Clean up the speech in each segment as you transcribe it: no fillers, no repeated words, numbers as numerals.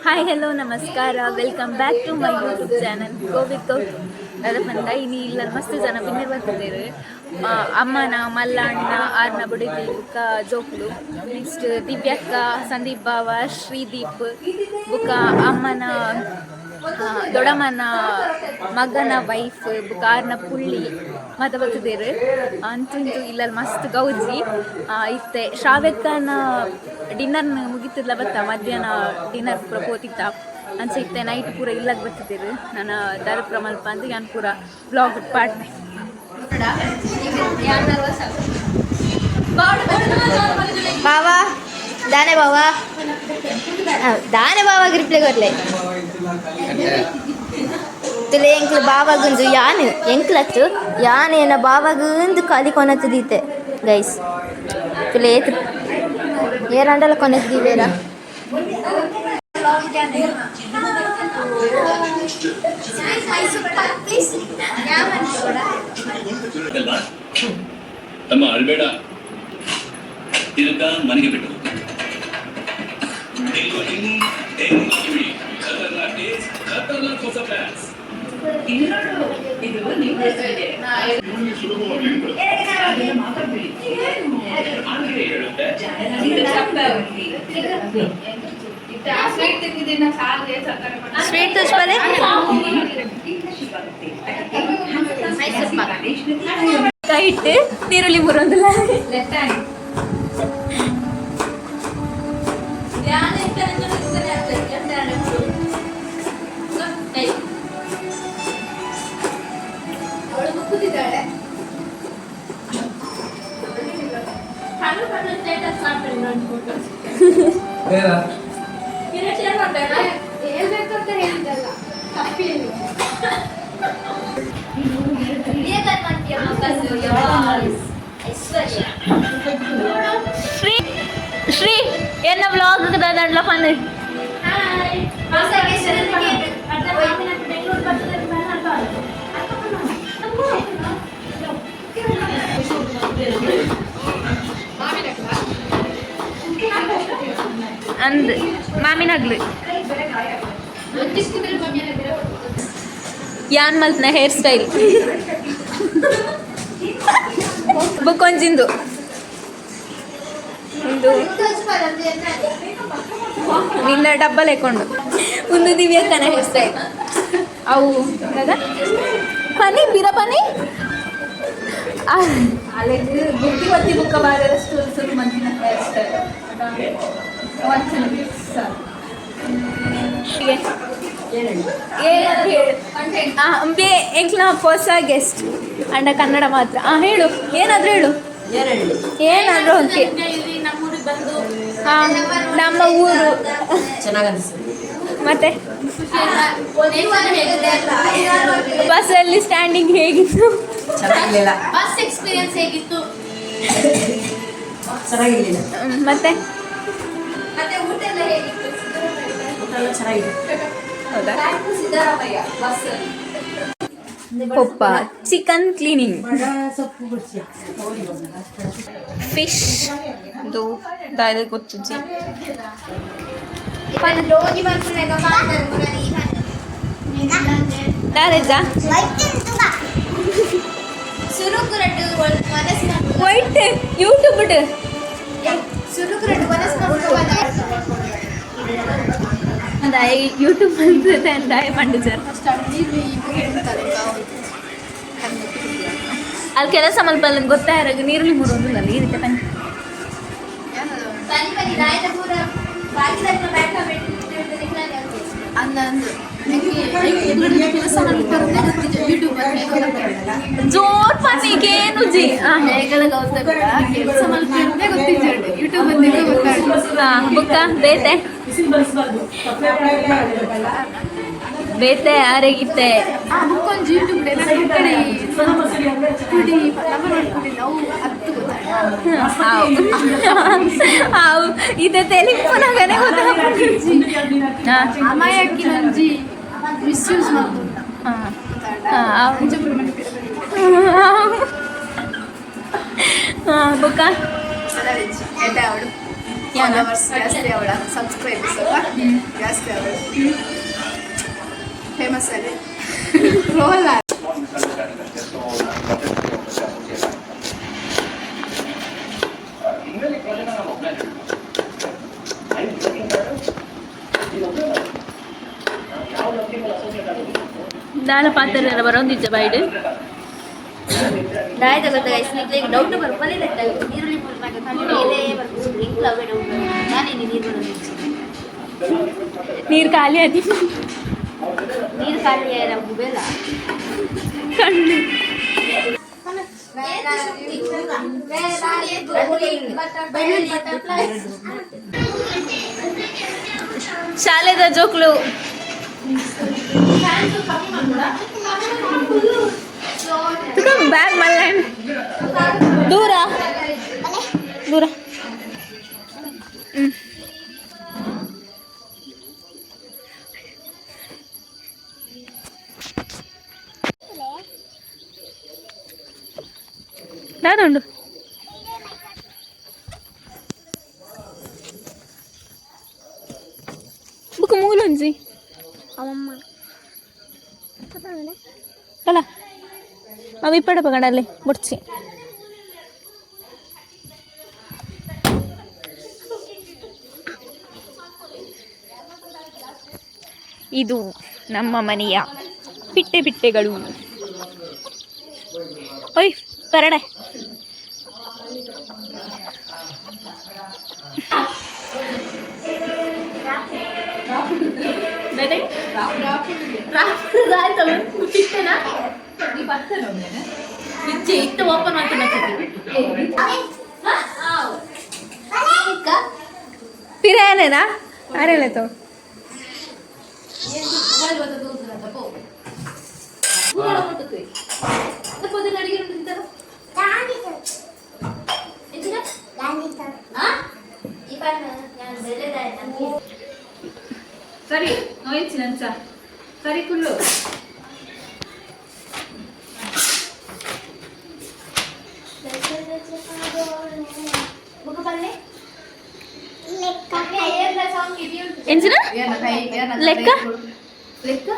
Hi hello ನಮಸ್ಕಾರ welcome back to my YouTube channel go without ಅದಪ್ಪಂದ ಇನ್ನು ಇಲ್ಲ ಮಸ್ತ್ ಜನ ಬಿನ್ನೆ ಬರ್ತಿದ್ದೇವೆ. ಅಮ್ಮನ ಮಲ್ಲಣ್ಣ ಆರ್ನ ಬುಡಿದಿ ಬುಕ್ಕ ಜೋಕ್ಲು ನೆಕ್ಸ್ಟ್ ದಿವ್ಯಕ್ಕ ಸಂದೀಪ್ ಬಾವ ಶ್ರೀದೀಪ್ ಬುಕ್ಕ ಅಮ್ಮನ ದೊಡ್ಡಮ್ಮನ ಮಗನ ವೈಫ್ ಬುಕ್ಕ ಆರ್ನ ಪುಳ್ಳಿ ಮತ್ತೆ ಬರ್ತಿದ್ದೇವೆ. ಅಂತೂ ಇಂತೂ ಇಲ್ಲಲ್ಲಿ ಮಸ್ತ್ ಗೌಜಿ ಇತ್ತೆ ಶ್ರಾವ್ಯಕ್ಕನ ಡಿನ್ನರ್ ಮುಗಿತಿದ್ಲ ಬತ್ತ ಮಧ್ಯಾಹ್ನ ಡಿನ್ನರ್ ಪೂರ ಪೋತಿತ್ತ ಅಂಚೆ ಇತ್ತೆ ನೈಟ್ ಪೂರ ಇಲ್ಲಕ್ಕೆ ಬರ್ತಿದ್ದೀರಿ. ನಾನು ದಾರಪುರ ಮಲ್ಪ ಅಂತ ನಾನು ಪೂರ ಬ್ಲಾಗ್ ಪಾಡ್ನೆ ಬಾವಾ ದಾನೆ ಬಾವಾ ದಾನೆ ಬಾವಾಗ ರಿಪ್ಲೈ ಕೊರ್ಲೆ ತುಲೆ ಎಂಕ್ಲು ಬಾವಾಗುಂದು ಯಾನು ಎಂಕ್ಲತ್ತು ಯಾನು ಏನ ಬಾವಾಗುಂದು ಖಾಲಿ ಕೊನತ್ತದೀತೆ ಗೈಸ್ ತುಲೆ ಏರಂಡಲ್ಲ ಕೊನತ್ತಿದ್ದೀರಾ ತಮ್ಮ ಅಳ್ಬೇಡ ಇದಕ್ಕ ಮನೆಗೆ ಬಿಟ್ಟು ಸ್ವೀಟ್ ತುಷ್ಪಲೆ ಕೈಟ್ ನೀರುಳ್ಳಿ ಬರೋದಿಲ್ಲ ಶ್ರೀ ಏನ ವ್ಲಾಗ್ ದಾಂಡ್ಲ ಪಂದ್ ಅಂದ್ ಮಾಮಿನಗ್ಲು ಯಾನ್ ಮಲ್ತ್ನ ಹೇರ್ ಸ್ಟೈಲ್ ಬುಕ್ಕೊಂಜಿಂದು ಒಂದು ನಿನ್ನ ಡಬ್ಬಲ್ ಹಾಕೊಂಡು ಒಂದು ದಿವ್ಯಕ್ಕನ ಹೇರ್ ಸ್ಟೈಲ್ ಅವು ಪನಿ ಬಿರ ಪನಿ ಅಲ್ಲಿಗೆ ಬುಕ್ಕಿ ಬತ್ತಿ ಬುಕ್ಕ ಬಾರಷ್ಟು ಸ್ವಲ್ಪ ಮಂದಿನ ಹೇರ್ ಸ್ಟೈಲ್ ಎಂಕ್ಲ ಹೊಸ ಗೆಸ್ಟ್ ಅಂಡ ಕನ್ನಡ ಮಾತ್ರ ಹೇಳು ಏನಾದರೂ ಹೇಳು ಏನಾದರೂ ಓಕೆ ನಮ್ಮ ಊರು ಮತ್ತೆ ಬಸ್ಸಲ್ಲಿ ಸ್ಟ್ಯಾಂಡಿಂಗ್ ಹೇಗಿತ್ತು ಬಸ್ ಎಕ್ಸ್ಪೀರಿಯನ್ಸ್ ಹೇಗಿತ್ತು ಮತ್ತೆ ಊಟ ಎಲ್ಲ ಹೇಗಿತ್ತು ಹೌದಾ ಪಪ್ಪ ಚಿಕನ್ ಕ್ಲೀನಿಂಗ್ ಫಿಶ್ ಇದು ದಾದ ಗೊತ್ತಿಜ್ಜಿ ದಾದಜ್ಜ ವೈಟ್ ಯೂಟ್ಯೂಬ್ ಬಿಡು ಯೂಟ್ಯೂಬ್ ದಾಯ ಪಂಡಿಜರ್ ಅಲ್ಲಿ ಕೆಲಸ ಮಲ್ಪ ಗೊತ್ತಾಗ ನೀರುಳ್ಳಿ ಮೂಡೋದಿಲ್ಲ ಈ ರೀತಿ ಪಂಚ ಜೋರ್ ಪನ್ನಿಗೇನು ಜಿ ಬುಕ್ಕ ಬೇತೆ ಬೇತೆ ಆರೆಗಿತ್ತೆ ಇದೆ ತೆಲಿಫೋನಾಗನೆ ಅಮಾಯಕ್ಕಿ ಮಿಸ್ಯೂಸ್ ಬುಕ್ಕ ಜಾಸ್ತಿ ಅವಳ ಸಬ್ಸ್ಕ್ರೈಬರ್ಸ್ ಜಾಸ್ತಿ ಅವಳು ಫೇಮಸ್ ಅಲ್ಲಿ ರೋಲ್ ದಾಳ ಪಾತ್ರೆ ಬರೋಂದಿದ್ದ ಬೈಡ್ ದಾಯದ ಗೊತ್ತ ಗೈಸ್ ಡೌಟ್ ಬರ್ಪಲಿಲ್ಲ ಈರುಳ್ಳಿ ಬರ್ಬೋದು ಇಂಕ್ಲ ಅವೇ ಡೌಟ್ ನಾನೇನು ನೀರು ಬರೋದು ನೀರು ಖಾಲಿ ಆದಿ ನೀರು ಖಾಲಿ ನಮ್ಗೆ ಬೇಡ ಕಣ್ಣು ಶಾಲೆದ ಜೋಕ್ಳು ಬ್ಯಾಗ್ ಮಲ್ಲ ದೂರ ದೂರ ನಾನುಂಡು ಬುಕ್ ಮೂಲೊಂಜಿ ಅಲ್ಲ ಅವು ಇಪ್ಪಡ ಪಗಡಲ್ಲಿ ಬುಡ್ಚಿ ಇದು ನಮ್ಮ ಮನೆಯ ಪಿಟ್ಟೆಗಳು ಓಯ್ ಪರಡೆ ಇತ್ತ ಓಪನ್ ಪಿರೇನೇನಾ ಅರೆಲ್ಲ ತೋ ಸರಿ ನೋಯಿಸಿ ನಂಚ ಸರಿ ಕುಲ್ಲು ಎಂಚಿನ ಲೆಕ್ಕ ಲೆಕ್ಕ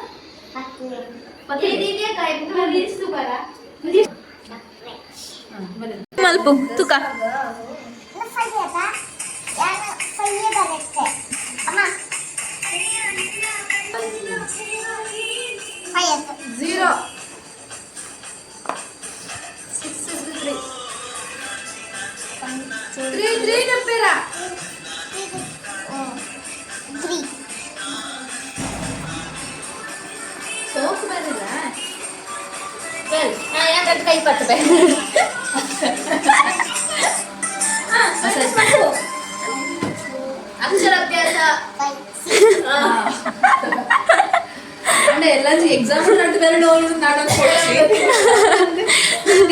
ಮಲ್ಪು ತುಕ Zero. 3 ನಪ್ಪೇರಾ 3 ಸೋಕ್ ಬರಲ್ಲ ವೆಲ್ ಯಾಕೆ ಕೈ ಪಟ್ಟೆ ಅಕ್ಷರಾಭ್ಯಾಸ అంటే ಎಲ್ಲಾದ್ರೂ ಎಕ್ಸಾಮ್ రెండు ಬೆರಳು ನಾಡೋದು ಕೊಡ್ಸಿ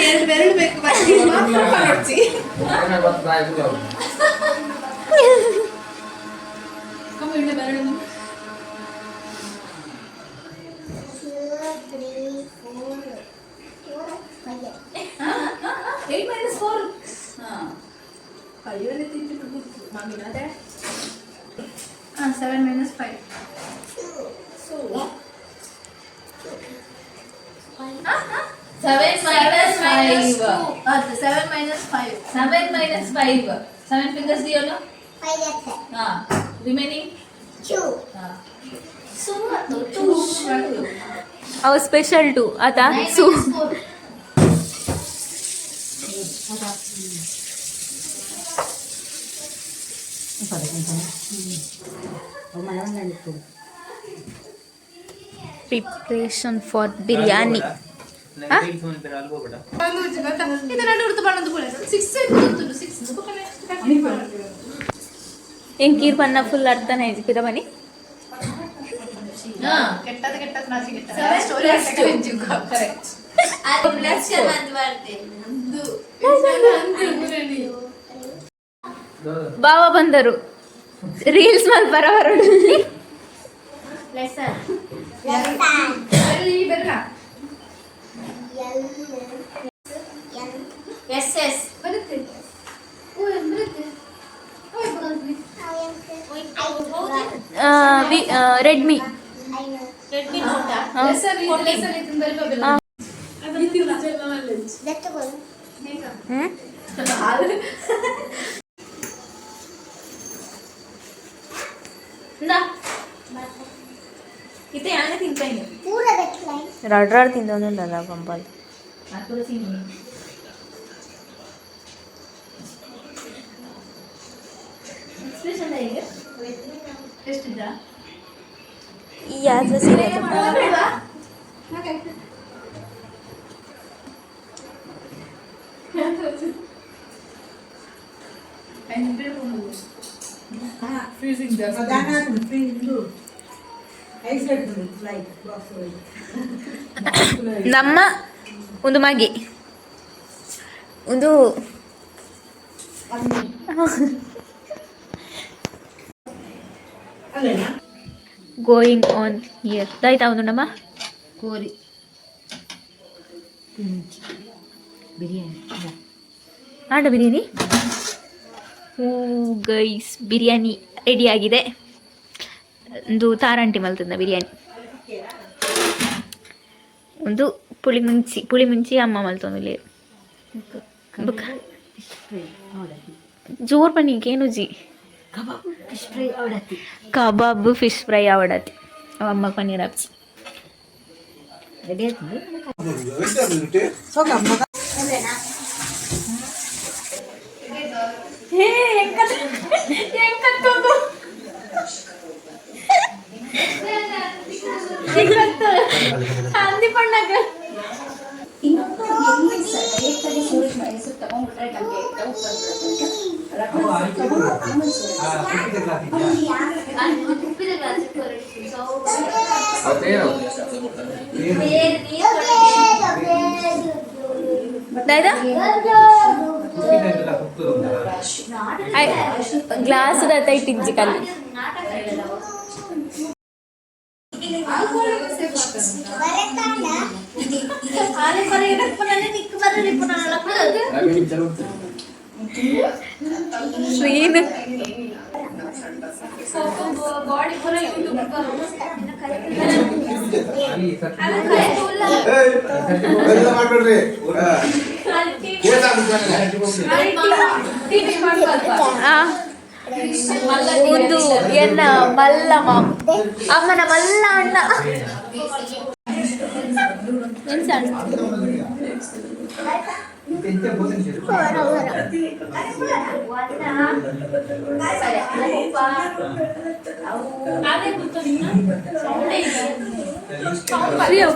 ಎರಡು ಬೆರಳು ಬೇಕು ಬರ್ತೀವಿ ಕೊಡ್ಸಿ ಕಮ್ಮ ಇಣ್ಣ ಬೆರಳು 8 minus 4 5 ಅಲ್ಲಿ ತಿಂತಿದ್ದು ಮಮ್ಮಿ ಅದೇ 7 minus 5 so 7 minus 5 7 minus 5 7 minus 5 7 fingers diyo no 5 remaining 2 ಅವು ಸ್ಪೆಷಲ್ ಟು ಆತಾ ಸು preparation for biryani ಎಂಕೀರ್ Ponna full ಅರ್ಥನೇ ಪಿರ ಬನ್ನಿ ಬಾವ ಬಂದರು ರೀಲ್ಸ್ ಮೇಲೆ ಬರೋರು ರೆಡ್ಮಿ. ರೆಡ್ಮಿ ನೋಟಾ ಹಾ. itu yang aneh timpainya ರಡ್ರಾಡ್ ತಿಂದೊಂದಲ್ಲ ಕಂಪಲ್. aku di sini expression aja ಎಷ್ಟು ಇದ್ದ ಈ ಯಾತ್ರೆ ಸೀರೆ ನಮ್ಮ ಒಂದು ಮಗೆ ಒಂದು ಗೋಯಿಂಗ್ ಆನ್ ಹಿಯರ್ ದಾಯ್ತಾ ಒಂದು ನಮ್ಮ ಕೋರಿ biryani and biryani. Who guys biryani ready ಆಗಿದೆ. ಒಂದು ತಾರಂಟಿ ಮಲ್ತದ ಬಿರಿಯಾನಿ. ಒಂದು ಪುಳಿ ಮುಂಚಿ ಅಮ್ಮ ಮಲ್ತೊಂದು ಜೋರ್ ಪನ್ನಿಗೆ ಏನು ಜಿ ಕಬಾಬ್ ಫಿಶ್ ಫ್ರೈ ಆವಡತಿ ಅವ ಅಮ್ಮ ಪನ್ನೀರ್ ಹಾಕ್ಸಿ ರೆಡಿ ಆಯ್ತು ಹಂದಿ ಪಣ್ಣಾಗ ಗ್ಲಾಸ್ ಇಟ್ಟಿಂಚಿ ಕಲ್ಲಿ ಶ್ರೀನ್ ಬಾಡಿ ಪೂರ ಯೂಟ್ಯೂಬ್ ಒಂದು ಎನ್ನ ಮಲ್ಲ ಮಾಮ ಅಮ್ಮನ ಮಲ್ಲ ಅಣ್ಣ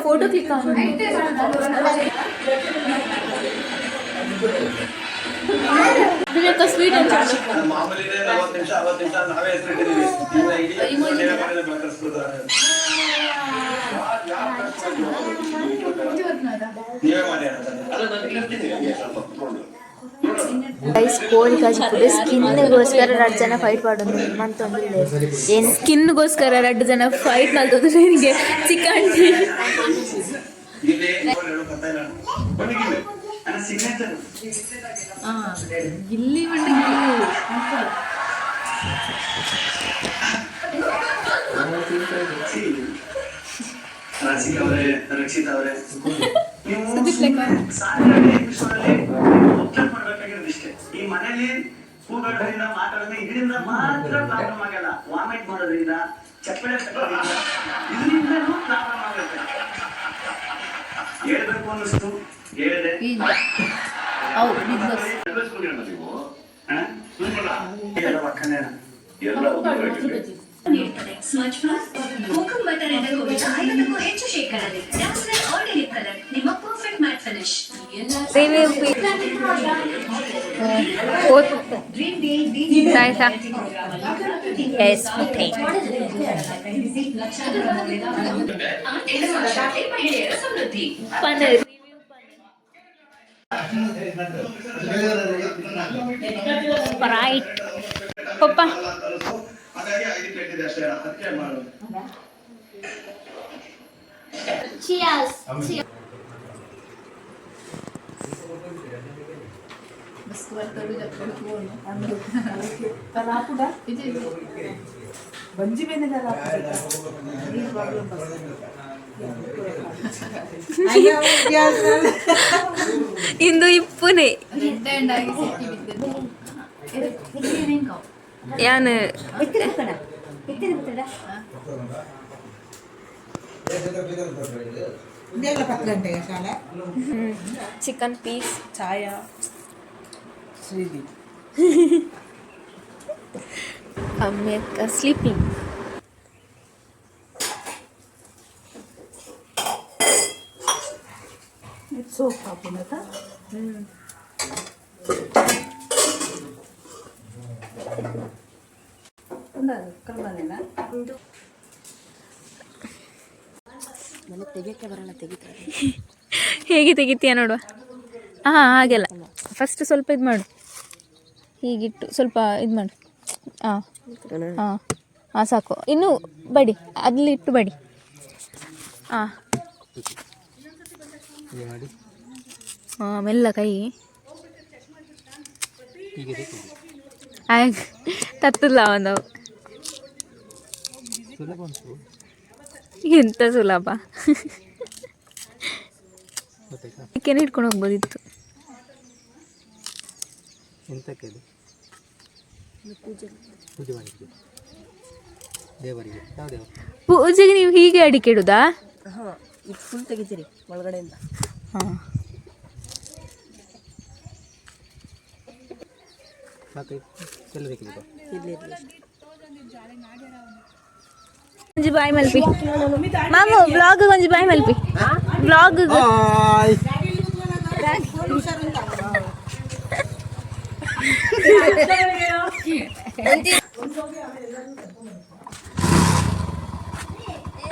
ಫೋಟೋ ಕ್ಲಿಕ್ ಸ್ವೀಟ್ ಮಾಮೂಲಿನೇ 40 ನಿಮಿಷ ನಾವೇ ಗೈಸ್ ಕೋಳಿ ಕಾಜಿಪುಡು ಸ್ಕಿನ್ಗೋಸ್ಕರ 2 ಜನ ಫೈಟ್ ಮಾಡೋದು ಮಂತೊಂದು ಏನು ಸ್ಕಿನ್ಗೋಸ್ಕರ 2 ಜನ ಫೈಟ್ ಮಾಡ್ತೋದು ನನಗೆ ಚಿಕನ್ ಗಿಲ್ಲಿ ರಾಶಿಕ್ ಅವರೇ ರಕ್ಷಿತ್ ಅವರೇ ನೀವು ಮಾಡ್ಬೇಕಾಗಿರೋದಿಷ್ಟೇ ಈ ಮನೇಲಿ ಕೂಗಾಡೋದ್ರಿಂದ ಮಾತಾಡೋದ್ರಿಂದ ಇದರಿಂದ ಮಾತ್ರ ಪ್ರಾಬ್ಲಮ್ ಆಗಲ್ಲ. ವಾಮಿಟ್ ಮಾಡೋದ್ರಿಂದ ಚಪ್ಪಳೆ ತಗೊಳ್ಳೋದ್ರಿಂದ ಇದರಿಂದಲೂ ಪ್ರಾಬ್ಲಮ್ ಆಗುತ್ತೆ. ಹೇಳ್ಬೇಕು ಅನ್ನಿಸ್ತು ಹೇಳಿದೆ. ಕೋಕಂ ಬಟರ್ ಎಂದರೆ 5ಕ್ಕೂ ಹೆಚ್ಚು ಶೇಕಡಾವಿದೆ. ಆರ್ಗ್ಯಾನಿಕ್ ಕಲರ್ ನಿಮ್ಮ ಪರ್ಫೆಕ್ಟ್ ಮ್ಯಾಟ್ ಫಿನಿಶ್. ಮಹಿಳೆಯರ ಸಮೃದ್ಧಿ ಸ್ಪ್ರೈಟ್ ಪಪ್ಪ ಹಾಗಾಗಿ 5 ಪ್ಲೇಟ್ ಇದೆ ಅಷ್ಟೇ. ಅದಕ್ಕೆ ಮಾಡೋದು. Cheers. Mas tu vai ter que ಬಂಜಿ ಬೆಂದಿದ್ದಲ್ಲ ನೀರು ಪ್ರಾಬ್ಲಮ್ ಇಂದು ಇಪ್ಪುನೆ ಯಾನು ಇನ್ನೆಲ್ಲ 10 ಗಂಟೆಗೆ ಶಾಲೆ ಚಿಕನ್ ಪೀಸ್ ಛಾಯಾ ಶ್ರೀದಿ ಅಮ್ಮಕ್ಕ ಸ್ಲೀಪಿಂಗ್. ಸೋಪ್ ಹಾಕೋಣತ ಕರ್ಮನೇನ ಹೇಗೆ ತೆಗಿತೀಯ ನೋಡುವ. ಹಾಂ ಹಾಗೆಲ್ಲ ಫಸ್ಟ್ ಸ್ವಲ್ಪ ಇದು ಮಾಡು, ಹೀಗಿಟ್ಟು ಸ್ವಲ್ಪ ಇದು ಮಾಡು. ಹಾಂ ಹಾಂ ಹಾಂ ಸಾಕು. ಇನ್ನು ಬಡಿ, ಅಲ್ಲಿ ಇಟ್ಟು ಬಡಿ. ಹಾಂ ಹಾಂ ಮೆಲ್ಲ ಕೈ ತತ್ತಲ್ಲ ಒಂದು ಎಂತ ಸುಲಭ. ಚಿಕನ್ ಇಟ್ಕೊಂಡು ಹೋಗ್ಬೋದಿತ್ತು. ಪೂಜೆಗೆ ನೀವು ಹೀಗೆ ಅಡಿಕೆ ಇಡುದಾ? ಫುಲ್ ತೆಗಿತೀರಿ ಒಳಗಡೆಯಿಂದ. ಹಾಂ ಒಂಜಿ ಬಾಯ್ ಮಲ್ಪಿ ಮಾಮು ಬ್ಲಾಗ್ ಒಂಜಿ ಬಾಯ್ ಮಲ್ಪಿ ಬ್ಲಾಗ್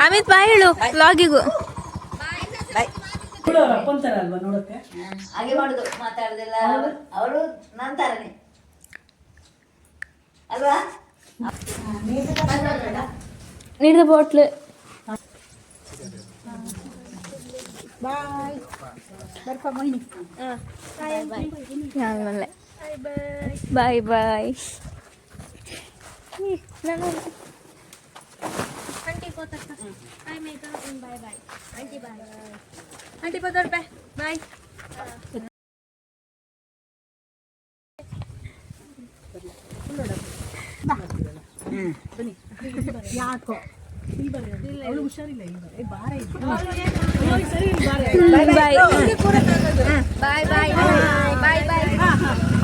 ಅಮಿತ್ ಬಾಯ್ ಹೇಳು ಬ್ಲಾಗಿಗೂ. ಅಪ್ಪಂತಾರಲ್ವಾ ನೋಡಕ್ಕೆ ಹಾಗೆ ಮಾಡುದು, ಮಾತಾಡುದಿಲ್ಲ ಅವರು ನಂತರನೇ ಅಲ್ವಾ? ನೀಡಿದ ಬಾಟ್ಲು ಬಾಯ್ ಬಾಯ್. ಆಂಟಿ ಬದರ್ ಬಾಯ್. ಯಾಕೋ ಅವಳು ಹುಷಾರಿಲ್ಲ ಈಗ ಬಾರ ಬಾಯ್ ಬಾಯ್ ಬಾಯ್ ಬಾಯ್ ಬಾಯ್ ಬಾಯ್.